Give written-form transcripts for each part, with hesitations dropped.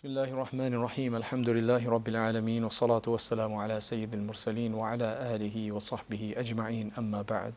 Bismillahir Rahmanir Rahim. Alhamdulillahi Rabbil Alameen. Wa salatu wa salamu ala Sayyidil Mursaleen wa ala alihi wa sahbihi ajma'een. Amma ba'd.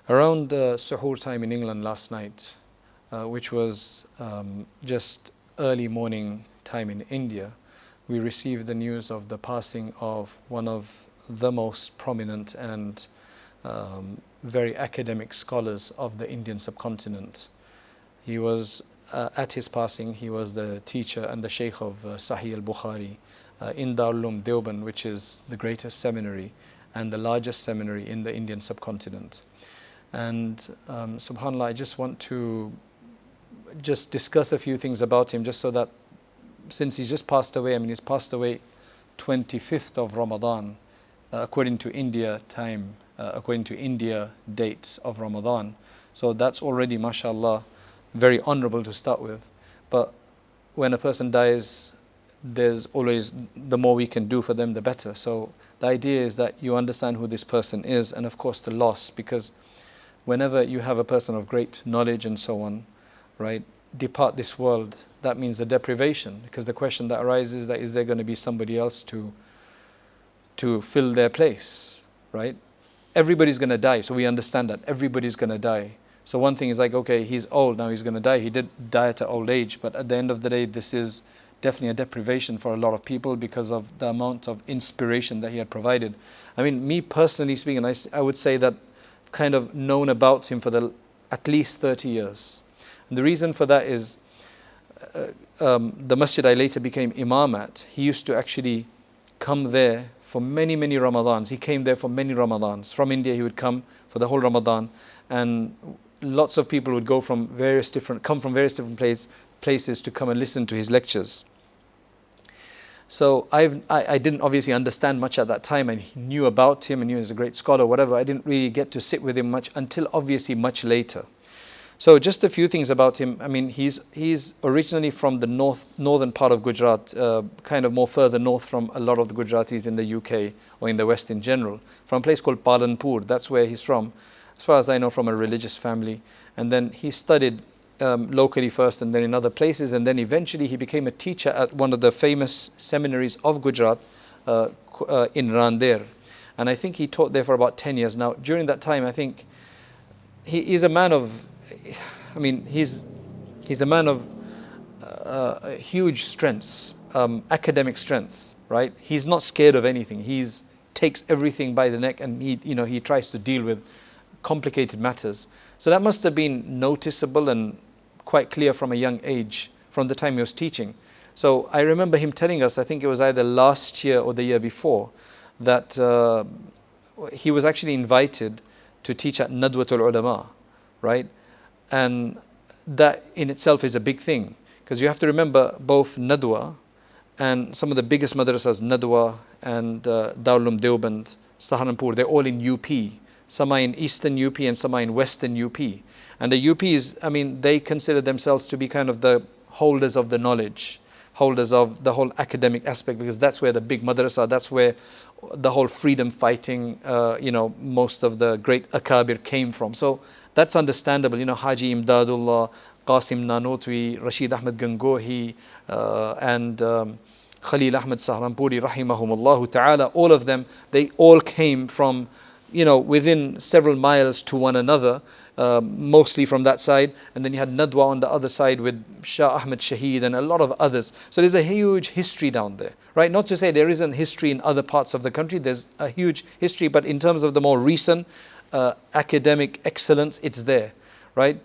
Around suhoor time in England last night, which was just early morning time in India, we received the news of the passing of one of the most prominent and very academic scholars of the Indian subcontinent. He was at his passing, he was the teacher and the Sheikh of Sahih al-Bukhari in Darul Uloom Deoband, which is the greatest seminary and the largest seminary in the Indian subcontinent. And subhanAllah, I just want to just discuss a few things about him, just so that since he's just passed away, he's passed away 25th of Ramadan, according to India time, according to India dates of Ramadan. So that's already, mashallah, very honorable to start with. But when a person dies, there's always, the more we can do for them, the better. So the idea is that you understand who this person is, and of course the loss, because whenever you have a person of great knowledge and so on, right, depart this world, that means the deprivation, because the question that arises is that is there going to be somebody else to fill their place, right? Everybody's going to die, so we understand that everybody's going to die. So one thing is like, okay, he's old, now he's going to die. He did die at an old age, but at the end of the day, this is definitely a deprivation for a lot of people because of the amount of inspiration that he had provided. Me personally speaking, I would say that I've kind of known about him for at least 30 years. And the reason for that is the masjid I later became imam at, he used to actually come there for many, many Ramadans. He came there for many Ramadans. From India, he would come for the whole Ramadan, and lots of people would come from various different places to come and listen to his lectures. So I didn't obviously understand much at that time, and he knew about him and knew he was a great scholar, whatever. I didn't really get to sit with him much until obviously much later. So just a few things about him. He's originally from the northern part of Gujarat, kind of more further north from a lot of the Gujaratis in the UK or in the West in general, from a place called Palanpur. That's where he's from, as far as I know, from a religious family. And then he studied locally first and then in other places, and then eventually he became a teacher at one of the famous seminaries of Gujarat in Randir. And I think he taught there for about 10 years. Now, during that time, I think he's a man of, he's a man of huge strengths, academic strengths, right? He's not scared of anything. He takes everything by the neck, and he tries to deal with complicated matters. So that must have been noticeable and quite clear from a young age, from the time he was teaching. So I remember him telling us, I think it was either last year or the year before, that he was actually invited to teach at Nadwatul Ulama, right? And that in itself is a big thing, because you have to remember both Nadwa and some of the biggest madrasas, Nadwa and Darul Uloom Deoband, Saharanpur, they're all in UP. Some are in eastern UP and some are in western UP. And the UPs, they consider themselves to be kind of the holders of the knowledge, holders of the whole academic aspect, because that's where the big madrasa, that's where the whole freedom fighting, most of the great akabir came from. So that's understandable. Haji Imdadullah, Qasim Nanotwi, Rashid Ahmed Gangohi, and Khalil Ahmed Saharanpuri, rahimahumullah ta'ala, all of them, they all came from, within several miles to one another, mostly from that side. And then you had Nadwa on the other side with Shah Ahmed Shaheed and a lot of others. So there's a huge history down there, right? Not to say there isn't history in other parts of the country. There's a huge history, but in terms of the more recent academic excellence, it's there, right?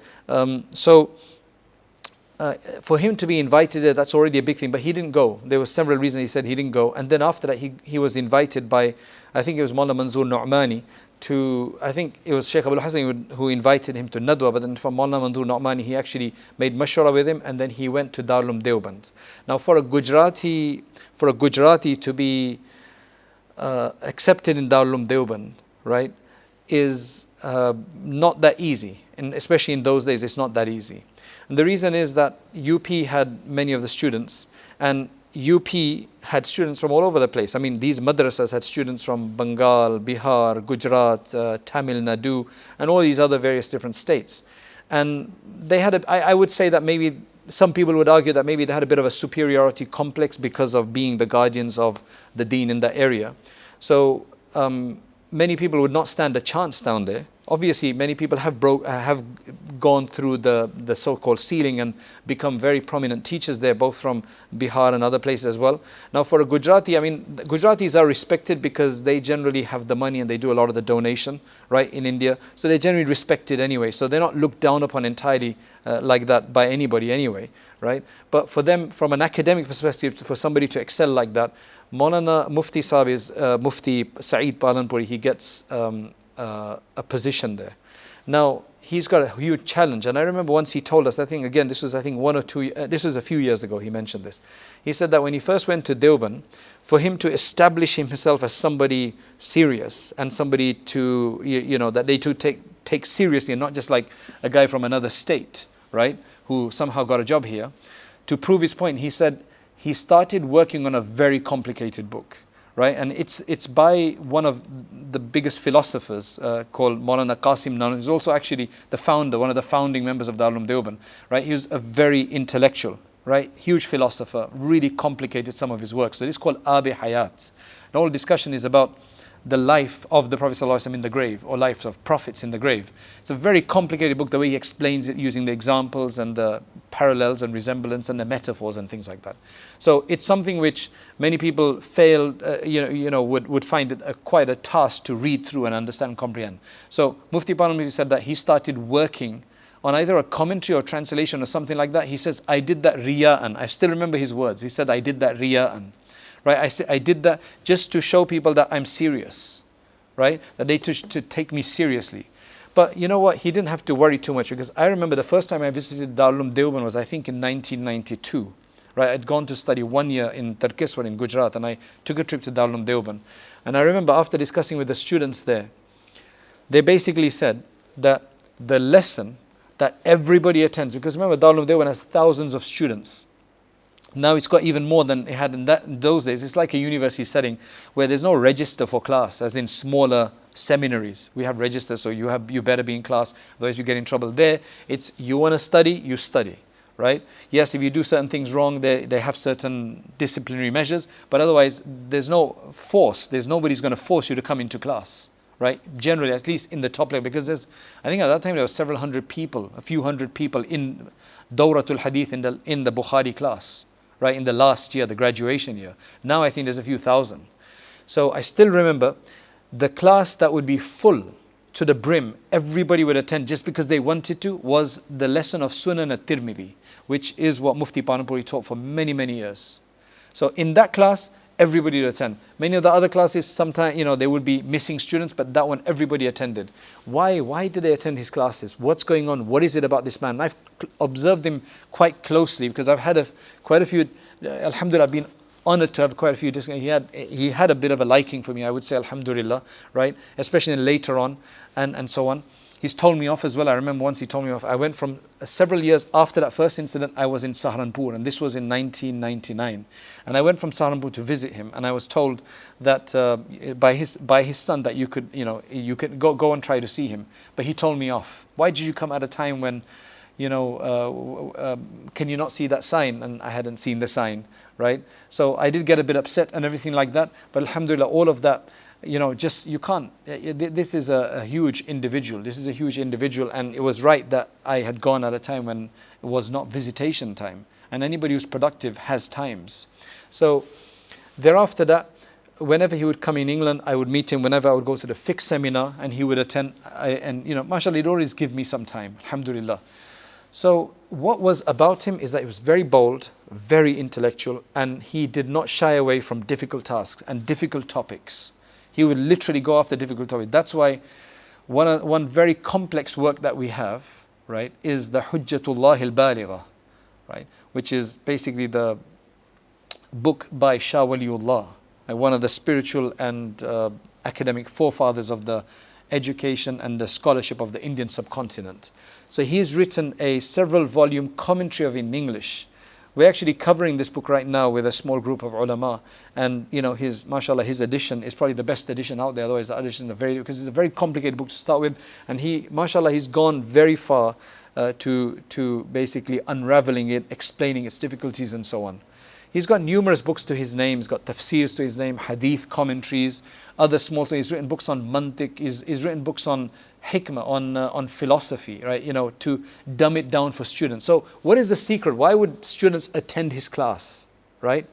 For him to be invited there, that's already a big thing, but he didn't go. There were several reasons he said he didn't go. And then after that, he was invited by, I think it was Mawlana Manzoor Nu'mani, I think it was Sheikh Abul Hasan who invited him to Nadwa, but then from Mawlana Manzoor Nu'mani, he actually made mashwara with him, and then he went to Darul Uloom Deoband. Now for a Gujarati to be accepted in Darul Uloom Deoband, right, is not that easy. And especially in those days, it's not that easy. And the reason is that UP had many of the students, and UP had students from all over the place. These madrasas had students from Bengal, Bihar, Gujarat, Tamil Nadu, and all these other various different states. And they had, I would say that maybe some people would argue that maybe they had a bit of a superiority complex because of being the guardians of the deen in that area. So many people would not stand a chance down there. Obviously, many people have gone through the so-called ceiling and become very prominent teachers there, both from Bihar and other places as well. Now, for a Gujarati, I mean, Gujaratis are respected because they generally have the money and they do a lot of the donation, right, in India. So they're generally respected anyway. So they're not looked down upon entirely like that by anybody anyway, right? But for them, from an academic perspective, for somebody to excel like that, Maulana Mufti Saab is Mufti Saeed Palanpuri. He gets a position there. Now he's got a huge challenge, and I remember once he told us, I think again this was this was a few years ago, he mentioned this. He said that when he first went to Deoband, for him to establish himself as somebody serious and somebody to that they to take seriously and not just like a guy from another state, right, who somehow got a job here, to prove his point, he said he started working on a very complicated book. Right, and it's by one of the biggest philosophers called Maulana Qasim Nanun. He's also actually the founder, one of the founding members of Darul Uloom Deoband. Right, he was a very intellectual, right, huge philosopher, really complicated some of his work. So this is called Abi Hayat. The whole discussion is about the life of the Prophet ﷺ in the grave, or lives of prophets in the grave. It's a very complicated book, the way he explains it using the examples and the parallels and resemblance and the metaphors and things like that. So it's something which many people would find it quite a task to read through and understand and comprehend. So Mufti Palanpuri said that he started working on either a commentary or translation or something like that. He says, I did that riya'an. I still remember his words. He said, I did that riya'an. Right, I did that just to show people that I'm serious, right? That they to take me seriously. But you know what? He didn't have to worry too much, because I remember the first time I visited Darul Uloom Deoband was, I think, in 1992. Right, I'd gone to study 1 year in Tarkeswar in Gujarat, and I took a trip to Darul Uloom Deoband. And I remember after discussing with the students there, they basically said that the lesson that everybody attends, because remember Darul Uloom Deoband has thousands of students. Now it's got even more than it had in those days. It's like a university setting where there's no register for class, as in smaller seminaries. We have registers, so you better be in class, otherwise you get in trouble. There, it's you want to study, you study, right? Yes, if you do certain things wrong, they have certain disciplinary measures, but otherwise there's no force. There's nobody's going to force you to come into class, right? Generally, at least in the top level, because I think at that time there were several hundred people, a few hundred people in Dawratul Hadith in the Bukhari class. Right, in the last year, the graduation year. Now I think there's a few thousand. So I still remember the class that would be full to the brim, everybody would attend just because they wanted to, was the lesson of Sunan at-Tirmidhi, which is what Mufti Palanpuri taught for many, many years. So in that class, everybody would attend. Many of the other classes, sometimes, there would be missing students, but that one, everybody attended. Why did they attend his classes? What's going on? What is it about this man? I've observed him quite closely, because I've had quite a few, alhamdulillah, I've been honored to have quite a few discussions. He had a bit of a liking for me, I would say, alhamdulillah, right? Especially later on, and so on. He's told me off as well. I remember once he told me off. I went from several years after that first incident, I was in Saharanpur, and this was in 1999. And I went from Saharanpur to visit him, and I was told that by his son that you could go and try to see him. But he told me off. Why did you come at a time when, can you not see that sign? And I hadn't seen the sign, right? So I did get a bit upset and everything like that. But alhamdulillah, all of that, you can't. This is a huge individual. This is a huge individual, and it was right that I had gone at a time when it was not visitation time. And anybody who's productive has times. So thereafter that, whenever he would come in England, I would meet him. Whenever I would go to the fiqh seminar, and he would attend, mashallah, he'd always give me some time, alhamdulillah. So what was about him is that he was very bold, very intellectual, and he did not shy away from difficult tasks and difficult topics. He would literally go after difficult topics. That's why one very complex work that we have, right, is the Hujjatullah al-Baligha, right, which is basically the book by Shah Waliullah, one of the spiritual and academic forefathers of the education and the scholarship of the Indian subcontinent. So he's written a several volume commentary of it in English. We're actually covering this book right now with a small group of ulama, and his edition is probably the best edition out there. Otherwise the edition is because it's a very complicated book to start with, and he's gone very far to basically unraveling it, explaining its difficulties and so on. He's got numerous books to his name. He's got tafsirs to his name, hadith commentaries, other small things. He's written books on mantiq. He's written books on hikmah, on philosophy, right? To dumb it down for students. So what is the secret? Why would students attend his class, right?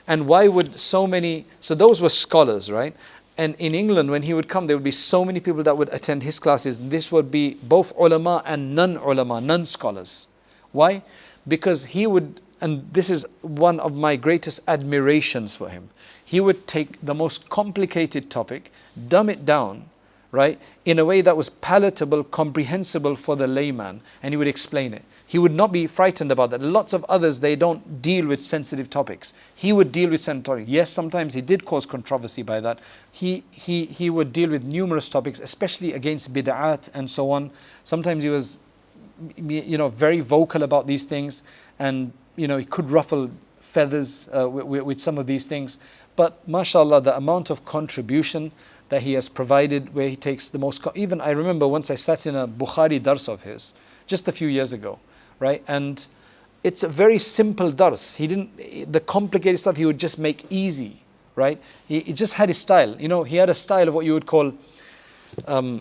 And why would so those were scholars, right? And in England, when he would come, there would be so many people that would attend his classes. This would be both ulama and non-ulama, non-scholars. Why? Because he would, and this is one of my greatest admirations for him, he would take the most complicated topic, dumb it down, right, in a way that was palatable, comprehensible for the layman, and he would explain it. He would not be frightened about that. Lots of others, they don't deal with sensitive topics. He would deal with sensitive topics. Yes, sometimes he did cause controversy by that. He would deal with numerous topics, especially against bid'at and so on. Sometimes he was, very vocal about these things, and he could ruffle feathers with some of these things. But mashallah, the amount of contribution that he has provided, where he takes the most, even I remember once I sat in a Bukhari dars of his, just a few years ago, right? And it's a very simple dars. The complicated stuff he would just make easy, right? He just had his style. He had a style of what you would call a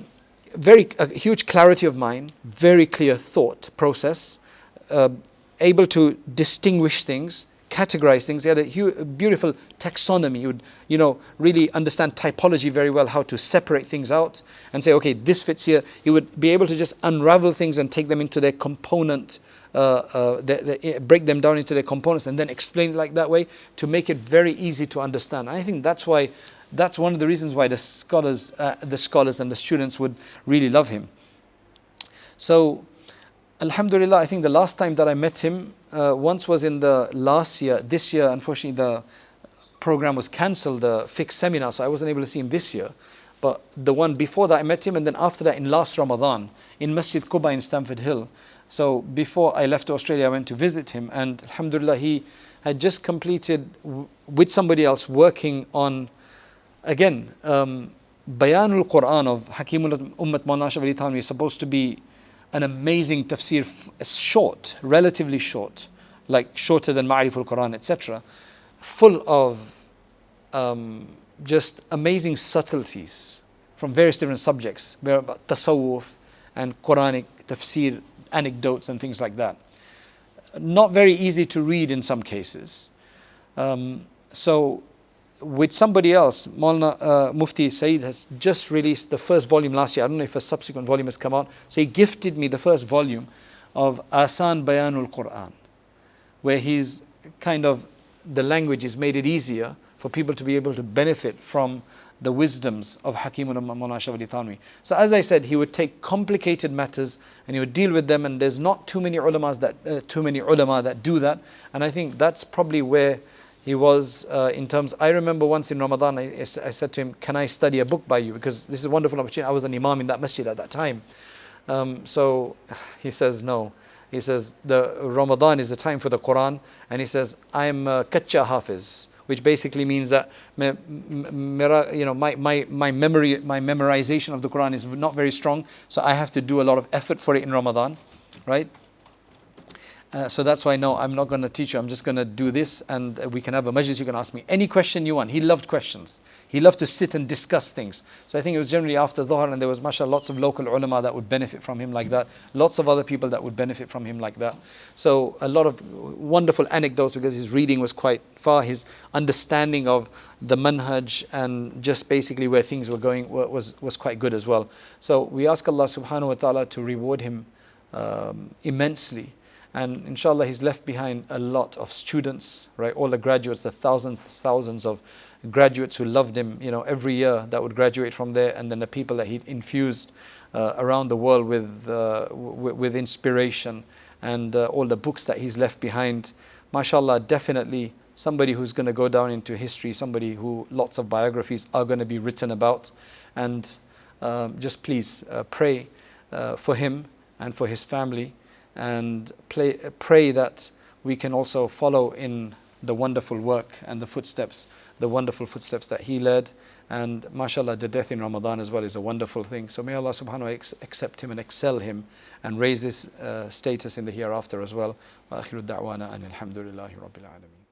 huge clarity of mind, very clear thought process, able to distinguish things, categorize things. He had a beautiful taxonomy. He would, really understand typology very well, how to separate things out and say, okay, this fits here. He would be able to just unravel things and take them into their component, break them down into their components and then explain it like that way to make it very easy to understand. I think that's one of the reasons why the scholars and the students would really love him. So, alhamdulillah, I think the last time that I met him once was in the last year. This year, unfortunately, the program was cancelled, the fixed seminar, so I wasn't able to see him this year. But the one before that, I met him, and then after that, in last Ramadan, in Masjid Quba in Stamford Hill. So before I left Australia, I went to visit him, and alhamdulillah, he had just completed with somebody else working on, again, Bayanul Quran of Hakimul Ummat Mawlana Ashraf Ali Thanwi is supposed to be an amazing tafsir, short, relatively short, like shorter than Ma'ariful Quran, etc., full of just amazing subtleties from various different subjects, about tasawwuf and Quranic tafsir, anecdotes and things like that. Not very easy to read in some cases. So with somebody else, Mufti Saeed has just released the first volume last year. I don't know if a subsequent volume has come out. So he gifted me the first volume of Asan Bayanul Quran, where he's the language has made it easier for people to be able to benefit from the wisdoms of Hakimul Ummat Mawlana Ashraf Ali Thanwi. So as I said, he would take complicated matters and he would deal with them, and there's not too many ulama that do that. And I think that's probably where he was in terms. I remember once in Ramadan, I said to him, can I study a book by you? Because this is a wonderful opportunity. I was an imam in that masjid at that time. So he says, no. He says, the Ramadan is the time for the Quran. And he says, I'm Kacha Hafiz, which basically means that my memorization of the Quran is not very strong. So I have to do a lot of effort for it in Ramadan, right? So that's why, no, I'm not going to teach you. I'm just going to do this, and we can have a majlis. You can ask me any question you want. He loved questions. He loved to sit and discuss things. So I think it was generally after Dhuhr, and there was, mashallah, lots of local ulama that would benefit from him like that. Lots of other people that would benefit from him like that. So a lot of wonderful anecdotes, because his reading was quite far. His understanding of the manhaj and just basically where things were going was quite good as well. So we ask Allah subhanahu wa ta'ala to reward him immensely. And inshallah, he's left behind a lot of students, right? All the graduates, the thousands of graduates who loved him, every year that would graduate from there, and then the people that he infused around the world with inspiration, and all the books that he's left behind. Mashallah, definitely somebody who's going to go down into history, somebody who lots of biographies are going to be written about. And just please pray for him and for his family, and pray that we can also follow in the wonderful work and the footsteps, the wonderful footsteps that he led. And mashallah, the death in Ramadan as well is a wonderful thing. So may Allah subhanahu wa ta'ala accept him and excel him and raise his status in the hereafter as well. Wa akhiru da'wana anil hamdulillahi rabbil alameen.